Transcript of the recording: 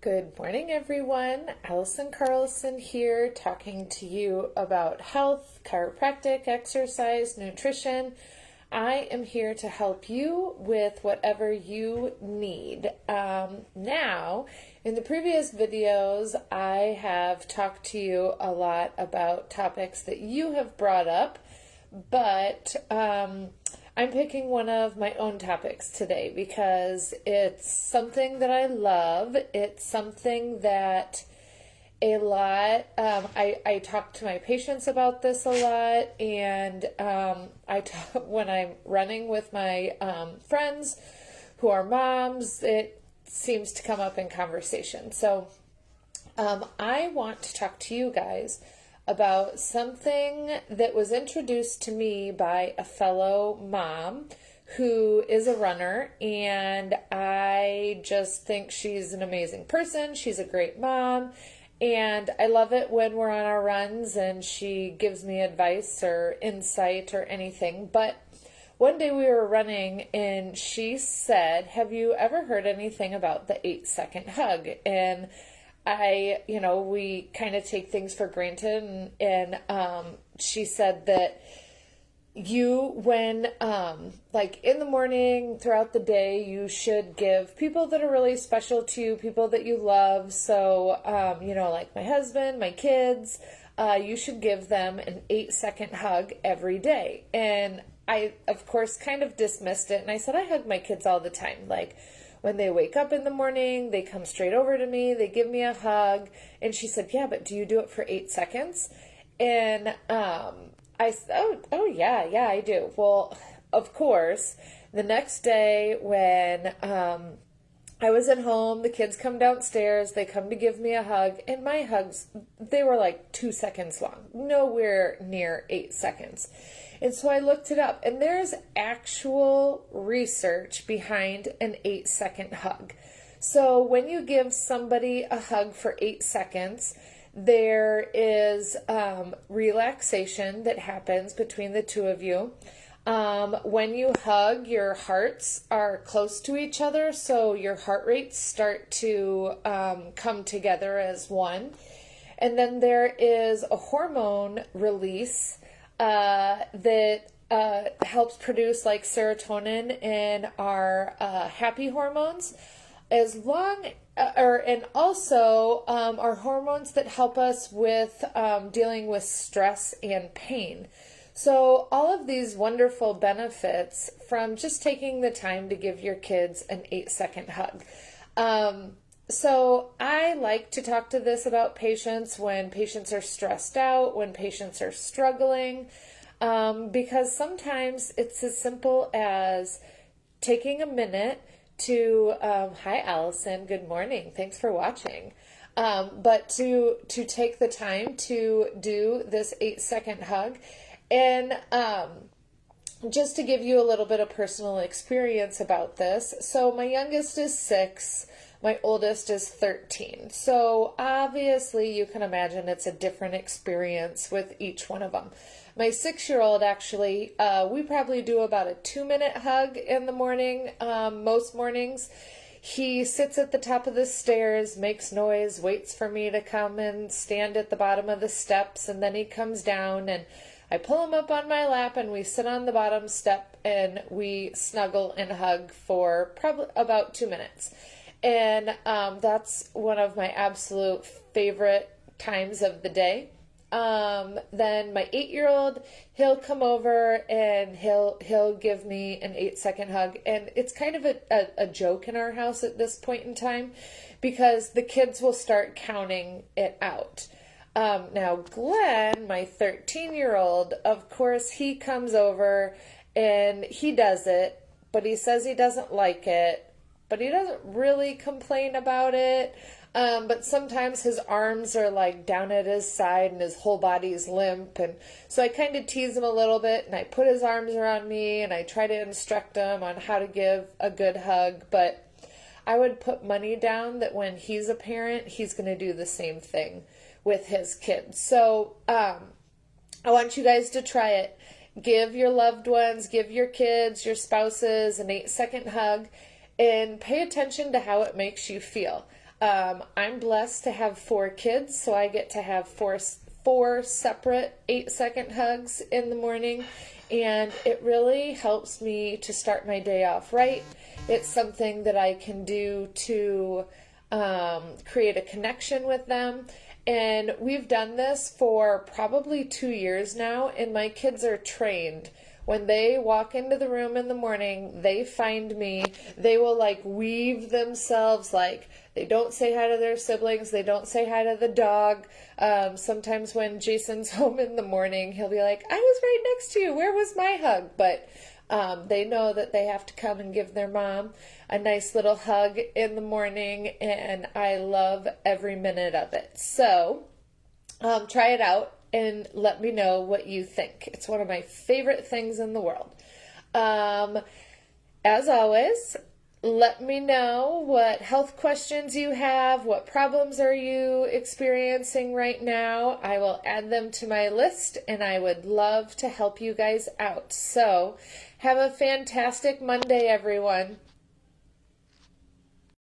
Good morning, everyone. Allison Carlson here, talking to you about health, chiropractic, exercise, nutrition. I am here to help you with whatever you need. Now, in the previous videos, I have talked to you a lot about topics that you have brought up, but I'm picking one of my own topics today because it's something that I love. It's something that I talk to my patients about this a lot, and when I'm running with my friends who are moms, it seems to come up in conversation. So I want to talk to you guys about something that was introduced to me by a fellow mom who is a runner, and I just think she's an amazing person. She's a great mom, and I love it when we're on our runs and she gives me advice or insight or anything. But one day we were running and she said, "Have you ever heard anything about the 8-second hug?" And we kind of take things for granted, and she said that when in the morning, throughout the day, you should give people that are really special to you, people that you love. So, like my husband, my kids, you should give them an 8-second hug every day. And I, of course, kind of dismissed it. And I said, I hug my kids all the time. Like, when they wake up in the morning, they come straight over to me, they give me a hug. And she said, "Yeah, but do you do it for 8 seconds? And I said, oh yeah, I do. Well, of course, the next day when I was at home, the kids come downstairs, they come to give me a hug, and my hugs, they were like 2 seconds long, nowhere near 8 seconds. And so I looked it up, and there's actual research behind an 8-second hug. So when you give somebody a hug for 8 seconds, there is relaxation that happens between the two of you. When you hug, your hearts are close to each other, so your heart rates start to come together as one. And then there is a hormone release that helps produce like serotonin and our happy hormones, and also are hormones that help us with dealing with stress and pain. So all of these wonderful benefits from just taking the time to give your kids an 8-second hug. So I like to talk to this about patients when patients are stressed out, when patients are struggling, because sometimes it's as simple as taking a minute to, hi Allison, good morning, thanks for watching, but to take the time to do this 8-second hug. And just to give you a little bit of personal experience about this, so my youngest is 6, my oldest is 13. So obviously you can imagine it's a different experience with each one of them. My 6-year-old actually, we probably do about a 2-minute hug in the morning, most mornings. He sits at the top of the stairs, makes noise, waits for me to come and stand at the bottom of the steps, and then he comes down and I pull him up on my lap and we sit on the bottom step and we snuggle and hug for probably about 2 minutes. And that's one of my absolute favorite times of the day. Then my 8-year-old, he'll come over and he'll give me an 8-second hug. And it's kind of a joke in our house at this point in time because the kids will start counting it out. Now Glenn, my 13-year-old, of course, he comes over and he does it, but he says he doesn't like it, but he doesn't really complain about it. But sometimes his arms are like down at his side and his whole body's limp. And so I kind of tease him a little bit and I put his arms around me and I try to instruct him on how to give a good hug. But I would put money down that when he's a parent, he's going to do the same thing with his kids. So I want you guys to try it. Give your loved ones, give your kids, your spouses an 8-second hug, and pay attention to how it makes you feel. I'm blessed to have 4 kids, so I get to have four separate 8-second hugs in the morning, and it really helps me to start my day off right. It's something that I can do to create a connection with them. And we've done this for probably 2 years now, and my kids are trained. When they walk into the room in the morning, they find me. They will like weave themselves, like they don't say hi to their siblings. They don't say hi to the dog. Sometimes when Jason's home in the morning, he'll be like, I was right next to you. Where was my hug? But they know that they have to come and give their mom a nice little hug in the morning, and I love every minute of it. So try it out and let me know what you think. It's one of my favorite things in the world. As always, let me know what health questions you have, what problems are you experiencing right now. I will add them to my list, and I would love to help you guys out. So have a fantastic Monday, everyone.